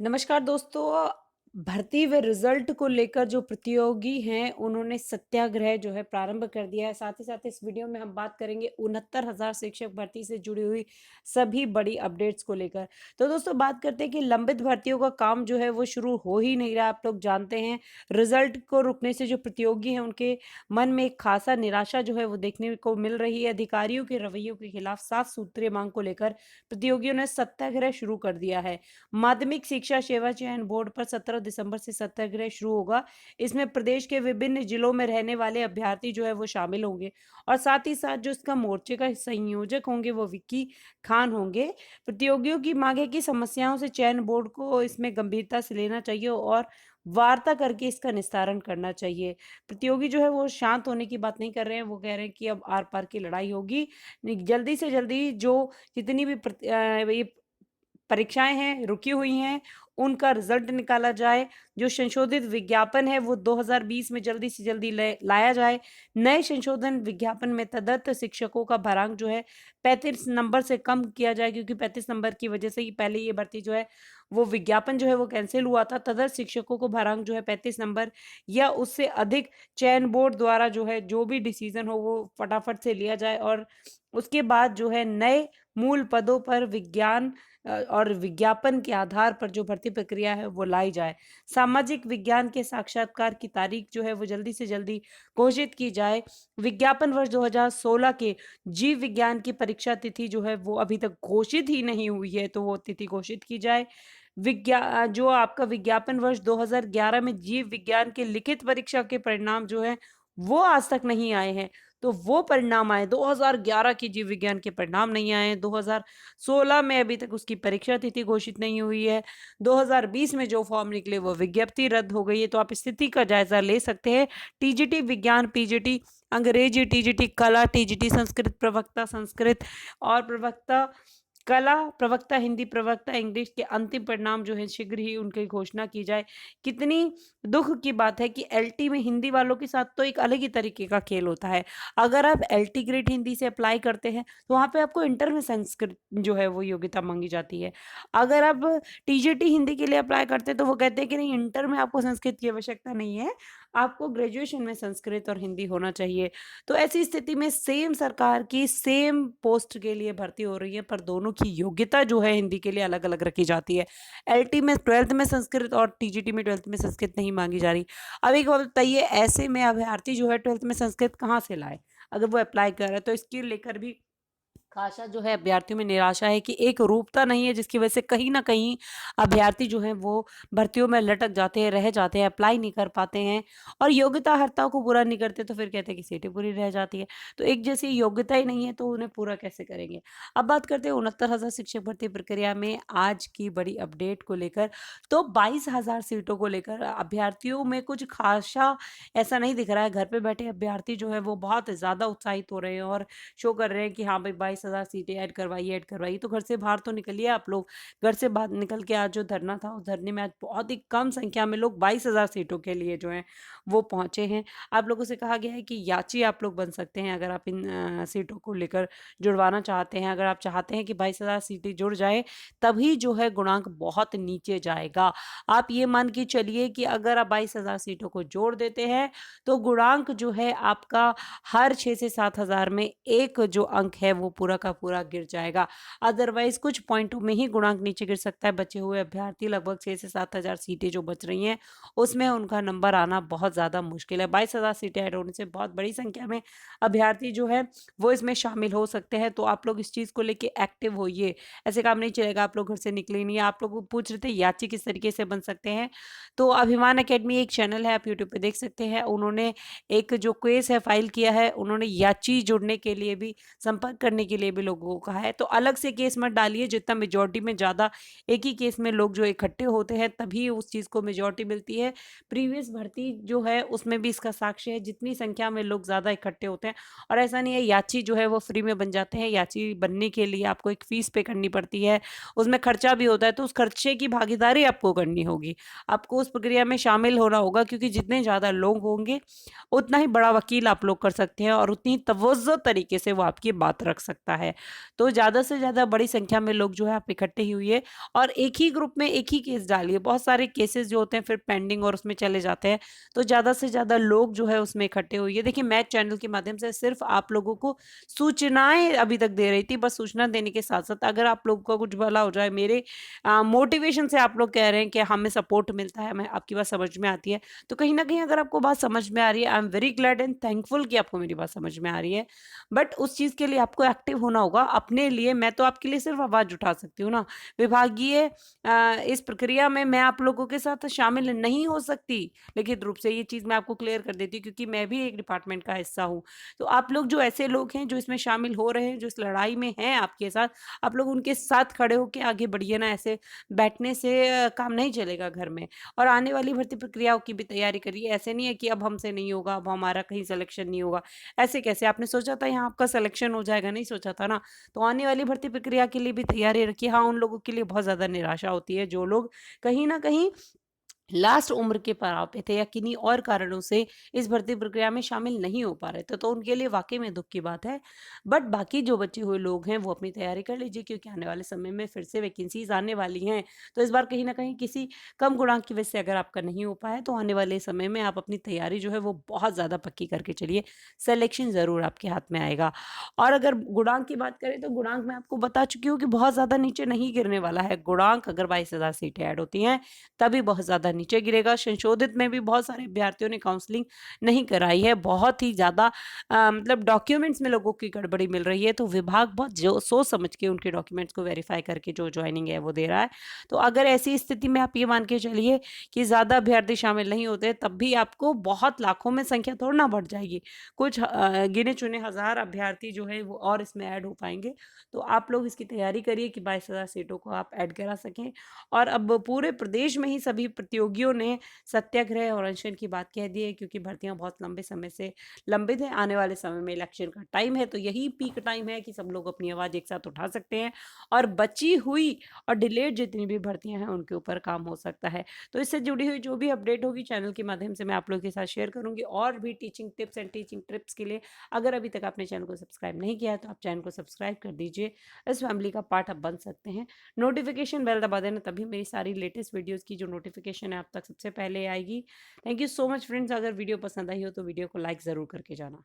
नमस्कार दोस्तों। भर्ती व रिजल्ट को लेकर जो प्रतियोगी हैं उन्होंने सत्याग्रह जो है प्रारंभ कर दिया है। साथ ही साथ इस वीडियो में हम बात करेंगे 69,000 शिक्षक भर्ती से जुड़ी हुई सभी बड़ी अपडेट्स को लेकर। तो दोस्तों बात करते हैं कि लंबित भर्तियों का काम जो है वो शुरू हो ही नहीं रहा। आप लोग जानते हैं रिजल्ट को रुकने से जो प्रतियोगी हैं उनके मन में एक खासा निराशा जो है वो देखने को मिल रही है। अधिकारियों के रवैयों के खिलाफ 7 सूत्रीय मांग को लेकर प्रतियोगियों ने सत्याग्रह शुरू कर दिया है। माध्यमिक शिक्षा सेवा चयन बोर्ड पर 17 दिसंबर से सत्याग्रह शुरू होगा। इसमें प्रदेश के विभिन्न जिलों में रहने वाले अभ्यर्थी जो है वो शामिल होंगे और साथ ही साथ जो इसका मोर्चे का संयोजक होंगे वो विक्की खान होंगे। प्रतियोगियों की मांग है कि समस्याओं से चयन बोर्ड को इसमें गंभीरता से लेना चाहिए और वार्ता करके इसका निस्तारण करना चाहिए। प्रतियोगी जो है वो शांत होने की बात नहीं कर रहे हैं, वो कह रहे हैं कि अब आर पार की लड़ाई होगी। जल्दी से जल्दी जो जितनी भी ये परीक्षाएँ हैं, रुकी हुई हैं, उनका रिज़ल्ट निकाला जाए। जो संशोधित विज्ञापन है वो 2020 में जल्दी से जल्दी लाया जाए। नए संशोधन विज्ञापन में तदर्थ शिक्षकों का भरांक जो है 35 नंबर से कम किया जाए, क्योंकि 35 नंबर की वजह से ही पहले ये भर्ती जो है वो विज्ञापन जो है वो कैंसल हुआ था। तदर्थ शिक्षकों को भरांक जो है 35 नंबर या उससे अधिक चयन बोर्ड द्वारा जो है जो भी डिसीज़न हो वो फटाफट से लिया जाए और उसके बाद जो है नए मूल पदों पर और विज्ञापन के आधार पर जो भर्ती प्रक्रिया है वो लाई जाए। सामाजिक विज्ञान के साक्षात्कार की तारीख जो है वो जल्दी से जल्दी घोषित की जाए। विज्ञापन वर्ष 2016 के जीव विज्ञान की परीक्षा तिथि जो है वो अभी तक घोषित ही नहीं हुई है, तो वो तिथि घोषित की जाए। जो आपका विज्ञापन वर्ष 2011 में जीव विज्ञान के लिखित परीक्षा के परिणाम जो है वो आज तक नहीं आए हैं, तो वो परिणाम आए। 2011 की जीव विज्ञान के परिणाम नहीं आए हैं। 2016 में अभी तक उसकी परीक्षा तिथि घोषित नहीं हुई है। 2020 में जो फॉर्म निकले वो विज्ञप्ति रद्द हो गई है। तो आप स्थिति का जायजा ले सकते हैं। टीजीटी विज्ञान, पीजीटी अंग्रेजी, टीजीटी कला, टीजीटी संस्कृत, प्रवक्ता संस्कृत और प्रवक्ता कला, प्रवक्ता हिंदी, प्रवक्ता इंग्लिश के अंतिम परिणाम जो है शीघ्र ही उनकी घोषणा की जाए। कितनी दुख की बात है कि एलटी में हिंदी वालों के साथ तो एक अलग ही तरीके का खेल होता है। अगर आप एलटी ग्रेड हिंदी से अप्लाई करते हैं तो वहाँ पे आपको इंटर में संस्कृत जो है वो योग्यता मांगी जाती है। अगर आप टीजीटी हिंदी के लिए अप्लाई करते हैं तो वो कहते हैं कि नहीं, इंटर में आपको संस्कृत की आवश्यकता नहीं है, आपको ग्रेजुएशन में संस्कृत और हिंदी होना चाहिए। तो ऐसी स्थिति में सेम सरकार की सेम पोस्ट के लिए भर्ती हो रही है, पर दोनों की योग्यता जो है हिंदी के लिए अलग अलग रखी जाती है। एलटी में 12th में संस्कृत और टीजीटी में 12th में संस्कृत नहीं मांगी जा रही। अब एक बात बताइए, ऐसे में अभ्यर्थी जो है 12th में संस्कृत कहाँ से लाए अगर वो अप्लाई कर रहा है? तो इसकी लेकर भी खासा जो है अभ्यर्थियों में निराशा है कि एक रूपता नहीं है, जिसकी वजह से कहीं न कहीं अभ्यर्थी जो हैं वो भर्तियों में लटक जाते हैं, रह जाते हैं, अप्लाई नहीं कर पाते हैं और योग्यता को पूरा नहीं करते तो फिर कहते हैं कि सीटें पूरी रह जाती है। तो एक जैसी योग्यता ही नहीं है तो उन्हें पूरा कैसे करेंगे? अब बात करते हैं 69,000 शिक्षक भर्ती प्रक्रिया में आज की बड़ी अपडेट को लेकर। तो 22,000 सीटों को लेकर अभ्यर्थियों में कुछ खासा ऐसा नहीं दिख रहा है। घर पे बैठे अभ्यर्थी जो है वो बहुत ज़्यादा उत्साहित हो रहे हैं और शो कर रहे हैं कि हाँ भाई 22,000 सीटें ऐड करवाइए। तो घर से बाहर तो निकलिए आप लोग। घर से बाहर निकल के आज जो धरना था, उस धरने में आज बहुत ही कम संख्या में लोग 22,000 सीटों के लिए जो हैं वो पहुँचे हैं। आप लोगों से कहा गया है कि याची आप लोग बन सकते हैं अगर आप इन सीटों को लेकर जुड़वाना चाहते हैं। अगर आप चाहते हैं कि 22,000 सीटें जुड़ जाएँ, तभी जो है गुणांक बहुत नीचे जाएगा। आप ये मान के चलिए कि अगर आप 22,000 सीटों को जोड़ देते हैं, तो गुणांक जो है आपका हर 6 से 7,000 में एक जो अंक है वो पूरा का पूरा गिर जाएगा। अदरवाइज़ कुछ पॉइंटों में ही गुणांक नीचे गिर सकता है। बचे हुए अभ्यर्थी लगभग 6 से 7,000 सीटें जो बच रही हैं, उसमें उनका नंबर आना बहुत ज़्यादा मुश्किल है। 22,000 सीटें ऐड होने से बहुत बड़ी संख्या में अभ्यर्थी जो है वो इसमें शामिल हो सकते हैं। तो आप लोग इस चीज़ को लेके एक्टिव होइए। ऐसे काम नहीं चलेगा, आप लोग घर से निकले नहीं। आप लोग पूछ रहे थे याची किस तरीके से बन सकते हैं, तो अभिमान अकेडमी एक चैनल है, आप यूट्यूब पे देख सकते हैं। उन्होंने एक जो क्विज़ है फाइल किया है, उन्होंने याची जुड़ने के लिए भी, संपर्क करने के लिए भी लोगों को कहा है। तो अलग से केस मत डालिए, जितना मेजॉरिटी में ज़्यादा एक ही केस में लोग जो इकट्ठे होते हैं तभी उस चीज़ को मेजॉरिटी मिलती है। प्रीवियस भर्ती जो है उसमें भी इसका साक्ष्य है, जितनी संख्या में लोग ज़्यादा इकट्ठे होते हैं। और ऐसा नहीं है याची जो है वो फ्री में बन जाते हैं। याची बनने के लिए आपको एक फ़ीस पे करनी पड़ती है, उसमें खर्चा भी होता है, तो उस खर्चे की भागीदारी आपको करनी होगी। आपको उस प्रक्रिया में शामिल होना होगा, क्योंकि जितने ज़्यादा लोग होंगे उतना ही बड़ा वकील आप लोग कर सकते हैं और उतनी तवज्जो तरीके से वो आपकी बात रख सकता सकता है। तो ज़्यादा से ज़्यादा बड़ी संख्या में लोग जो है आप इकट्ठे ही हुइए और एक ही ग्रुप में एक ही केस डालिए। बहुत सारे केसेस जो होते हैं फिर पेंडिंग और उसमें चले जाते हैं, तो ज़्यादा से ज़्यादा लोग जो है उसमें इकट्ठे होइए। देखिए, मैं चैनल के माध्यम से सिर्फ़ आप लोगों को सूचनाएँ अभी तक दे रही थी, बस सूचना देने के साथ-साथ अगर आप लोगों का कुछ भला हो जाए, मेरे मोटिवेशन से आप लोग कह रहे हैं कि हमें सपोर्ट मिलता है, हमें आपकी बात समझ में आती है, तो कहीं न कहीं अगर आपको बात समझ में आ रही है, I am very glad and thankful कि आपको मेरी बात समझ में आ रही है। बट उस चीज़ के लिए आपको एक्टिव होना होगा अपने लिए। मैं तो आपके लिए सिर्फ़ आवाज़ उठा सकती हूँ ना। विभागीय इस प्रक्रिया में मैं आप लोगों के साथ शामिल नहीं हो सकती, लिखित रूप से ये चीज़ मैं आपको क्लियर कर देती हूँ, क्योंकि मैं भी एक डिपार्टमेंट का हिस्सा हूँ। तो आप लोग जो ऐसे लोग हैं जो इसमें शामिल हो रहे हैं, जो इस लड़ाई में हैं आपके साथ, आप लोग उनके साथ खड़े होके आगे बढ़िए ना। ऐसे बैठने से काम नहीं चलेगा घर में। और आने वाली भर्ती प्रक्रियाओं की भी तैयारी करिए। ऐसे नहीं है कि अब हमसे नहीं होगा, अब हमारा कहीं सिलेक्शन नहीं होगा। ऐसे कैसे? आपने सोचा था यहाँ आपका सिलेक्शन हो जाएगा? नहीं सोचा था ना। तो आने वाली भर्ती प्रक्रिया के लिए भी तैयारी रखिए। हाँ, उन लोगों के लिए बहुत ज़्यादा निराशा होती है जो लोग कहीं न कहीं लास्ट उम्र के पड़ाव पे थे या किन्हीं और कारणों से इस भर्ती प्रक्रिया में शामिल नहीं हो पा रहे थे, तो उनके लिए वाक़ई में दुःख की बात है। बट बाकी जो बचे हुए लोग हैं, वो अपनी तैयारी कर लीजिए, क्योंकि आने वाले समय में फिर से वैकेंसीज़ आने वाली हैं। तो इस बार कहीं न कहीं किसी कम गुणांक की वजह से अगर आपका नहीं हो पाया, तो आने वाले समय में आप अपनी तैयारी जो है वो बहुत ज़्यादा पक्की करके चलिए। सिलेक्शन ज़रूर आपके हाथ में आएगा। और अगर गुणांक की बात करें, तो गुणांक मैं आपको बता चुकी हूँ कि बहुत ज़्यादा नीचे नहीं गिरने वाला है। गुणांक अगर 22,000 सीटें ऐड होती हैं, तभी बहुत ज़्यादा नीचे गिरेगा। संशोधित में भी बहुत सारे अभ्यर्थियों ने काउंसलिंग नहीं कराई है। बहुत ही ज़्यादा मतलब डॉक्यूमेंट्स में लोगों की गड़बड़ी मिल रही है, तो विभाग बहुत जो सोच समझ के उनके डॉक्यूमेंट्स को वेरीफाई करके जो जॉइनिंग है वो दे रहा है। तो अगर ऐसी स्थिति में आप ये मान के चलिए कि ज़्यादा अभ्यर्थी शामिल नहीं होते, तब भी आपको बहुत लाखों में संख्या थोड़ी ना बढ़ जाएगी। कुछ गिने-चुने हज़ार अभ्यर्थी जो है वो और इसमें ऐड हो पाएँगे। तो आप लोग इसकी तैयारी करिए कि 22,000 सीटों को आप ऐड करा सकें। और अब पूरे प्रदेश में ही सभी प्रतियोगियों ने सत्याग्रह और अनशन की बात कह दी है, क्योंकि भर्तियां बहुत लंबे समय से लंबित है। आने वाले समय में इलेक्शन का टाइम है, तो यही पीक टाइम है कि सब लोग अपनी आवाज़ एक साथ उठा सकते हैं और बची हुई और डिलेड जितनी भी भर्तियां हैं उनके ऊपर काम हो सकता है। तो इससे जुड़ी हुई जो भी अपडेट होगी चैनल के माध्यम से मैं आप लोगों के साथ शेयर करूंगी। और भी teaching tips and teaching trips के लिए अगर अभी तक आपने चैनल को सब्सक्राइब नहीं किया है, तो आप चैनल को सब्सक्राइब कर दीजिए। इस फैमिली का पार्ट आप बन सकते हैं। नोटिफिकेशन बेल दबा देना, तभी मेरी सारी लेटेस्ट वीडियोस की जो नोटिफिकेशन है आप तक सबसे पहले आएगी। Thank you so much friends. अगर वीडियो पसंद आई हो तो वीडियो को लाइक ज़रूर करके जाना।